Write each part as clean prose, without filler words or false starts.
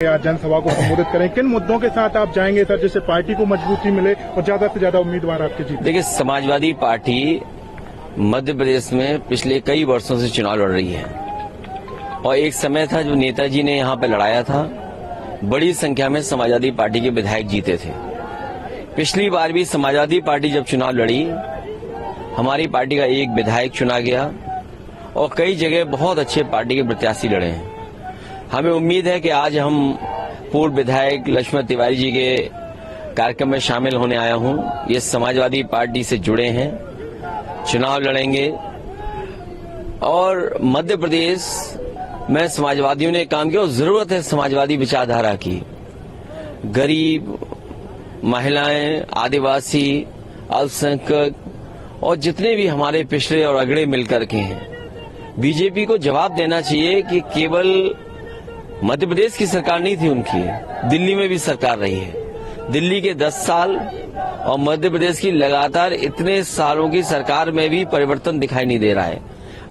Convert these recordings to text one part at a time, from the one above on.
आज जनसभा को संबोधित करें, किन मुद्दों के साथ आप जाएंगे सर, जिससे पार्टी को मजबूती मिले और ज्यादा से ज्यादा उम्मीदवार आपके जीते? देखिए, समाजवादी पार्टी मध्य प्रदेश में पिछले कई वर्षों से चुनाव लड़ रही है और एक समय था जो नेताजी ने यहाँ पे लड़ाया था, बड़ी संख्या में समाजवादी पार्टी के विधायक जीते थे। पिछली बार भी समाजवादी पार्टी जब चुनाव लड़ी, हमारी पार्टी का एक विधायक चुना गया और कई जगह बहुत अच्छे पार्टी के प्रत्याशी लड़े हैं। हमें उम्मीद है कि आज हम पूर्व विधायक लक्ष्मण तिवारी जी के कार्यक्रम में शामिल होने आया हूं। ये समाजवादी पार्टी से जुड़े हैं, चुनाव लड़ेंगे और मध्य प्रदेश में समाजवादियों ने काम किया और जरूरत है समाजवादी विचारधारा की। गरीब, महिलाएं, आदिवासी, अल्पसंख्यक और जितने भी हमारे पिछड़े और अगड़े मिलकर के हैं, बीजेपी को जवाब देना चाहिए कि केवल मध्य प्रदेश की सरकार नहीं थी उनकी, दिल्ली में भी सरकार रही है। दिल्ली के 10 साल और मध्य प्रदेश की लगातार इतने सालों की सरकार में भी परिवर्तन दिखाई नहीं दे रहा है।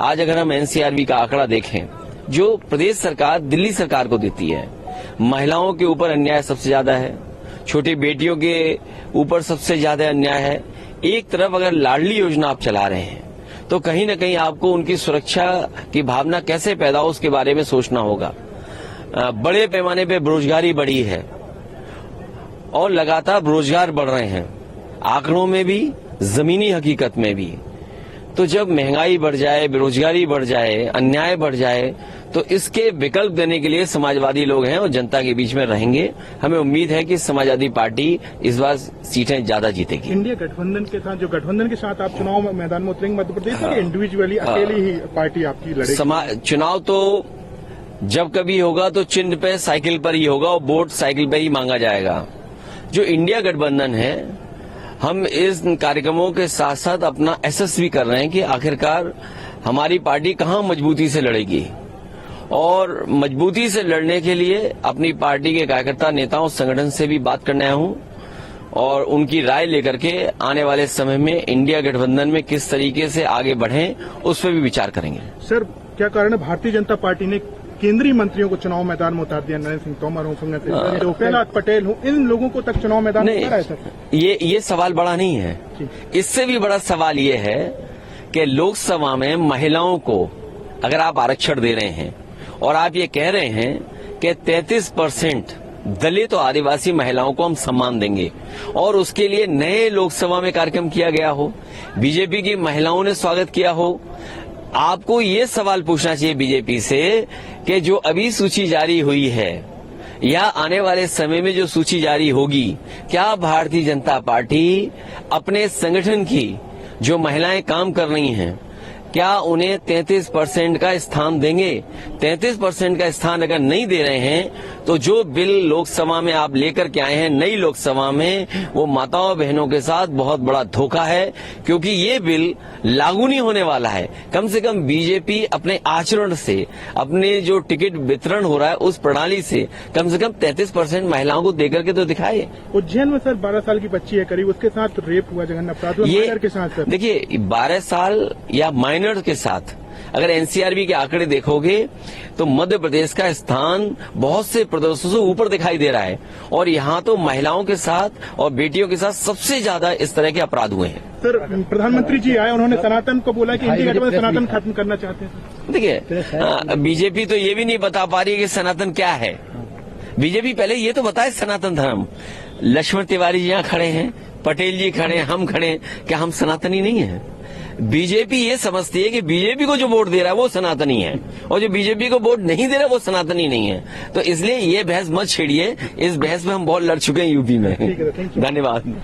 आज अगर हम एनसीआरबी का आंकड़ा देखें, जो प्रदेश सरकार दिल्ली सरकार को देती है, महिलाओं के ऊपर अन्याय सबसे ज्यादा है, छोटी बेटियों के ऊपर सबसे ज्यादा अन्याय है। एक तरफ अगर लाडली योजना आप चला रहे हैं तो कहीं न कहीं आपको उनकी सुरक्षा की भावना कैसे पैदा हो उसके बारे में सोचना होगा। बड़े पैमाने पे बेरोजगारी बढ़ी है और लगातार बेरोजगार बढ़ रहे हैं, आंकड़ों में भी, जमीनी हकीकत में भी। तो जब महंगाई बढ़ जाए, बेरोजगारी बढ़ जाए, अन्याय बढ़ जाए, तो इसके विकल्प देने के लिए समाजवादी लोग हैं और जनता के बीच में रहेंगे। हमें उम्मीद है कि समाजवादी पार्टी इस बार सीटें ज्यादा जीतेगी। इंडिया गठबंधन के साथ, जो गठबंधन के साथ आप चुनाव मैदान में उतरेंगे मध्य प्रदेश में, इंडिविजुअली अकेली ही पार्टी आपकी लड़ेगी? चुनाव तो जब कभी होगा तो चिन्ह पे साइकिल पर ही होगा और वोट साइकिल पे ही मांगा जाएगा। जो इंडिया गठबंधन है, हम इस कार्यक्रमों के साथ साथ अपना एसेस भी कर रहे हैं कि आखिरकार हमारी पार्टी कहां मजबूती से लड़ेगी और मजबूती से लड़ने के लिए अपनी पार्टी के कार्यकर्ता, नेताओं, संगठन से भी बात करने आया हूं और उनकी राय लेकर के आने वाले समय में इंडिया गठबंधन में किस तरीके से आगे बढ़ें उस पर भी विचार करेंगे। सर, क्या कारण है भारतीय जनता पार्टी ने केंद्रीय मंत्रियों को चुनाव मैदान में उतार दिया? नरेंद्र सिंह तोमर हो, भूपेंद्र पटेल हो, इन लोगों को तक चुनाव मैदान में उतारा है सर? ये सवाल बड़ा नहीं है, इससे भी बड़ा सवाल ये है कि लोकसभा में महिलाओं को अगर आप आरक्षण दे रहे हैं और आप ये कह रहे हैं कि 33% दलित और आदिवासी महिलाओं को हम सम्मान देंगे और उसके लिए नए लोकसभा में कार्यक्रम किया गया हो, बीजेपी की महिलाओं ने स्वागत किया हो, आपको ये सवाल पूछना चाहिए बीजेपी से कि जो अभी सूची जारी हुई है या आने वाले समय में जो सूची जारी होगी, क्या भारतीय जनता पार्टी अपने संगठन की जो महिलाएं काम कर रही हैं, क्या उन्हें 33% का स्थान देंगे? 33% का स्थान अगर नहीं दे रहे हैं तो जो बिल लोकसभा में आप लेकर के आए हैं नई लोकसभा में, वो माताओं बहनों के साथ बहुत बड़ा धोखा है, क्योंकि ये बिल लागू नहीं होने वाला है। कम से कम बीजेपी अपने आचरण से, अपने जो टिकट वितरण हो रहा है उस प्रणाली से कम 33% महिलाओं को देकर के तो दिखाए। उज्जैन में सर 12 साल की बच्ची है करीब, उसके साथ रेप हुआ, जघन्य अपराध हुआ के साथ। देखिए, 12 साल या माइनर के साथ अगर एनसीआरबी के आंकड़े देखोगे तो मध्य प्रदेश का स्थान बहुत से प्रदेशों से ऊपर दिखाई दे रहा है और यहाँ तो महिलाओं के साथ और बेटियों के साथ सबसे ज्यादा इस तरह के अपराध हुए हैं। सर, प्रधानमंत्री जी आए, उन्होंने सनातन को बोला कि इंडिया गठबंधन सनातन खत्म करना चाहते हैं। देखिए, बीजेपी तो ये भी नहीं बता पा रही है कि सनातन क्या है। बीजेपी पहले ये तो बताए सनातन धर्म। लक्ष्मण तिवारी जी यहाँ खड़े हैं, पटेल जी खड़े हैं, हम खड़े हैं, क्या हम सनातनी नहीं है? बीजेपी ये समझती है कि बीजेपी को जो वोट दे रहा है वो सनातनी है और जो बीजेपी को वोट नहीं दे रहा वो सनातनी नहीं है। तो इसलिए ये बहस मत छेड़िए, इस बहस में हम बहुत लड़ चुके हैं यूपी में। धन्यवाद।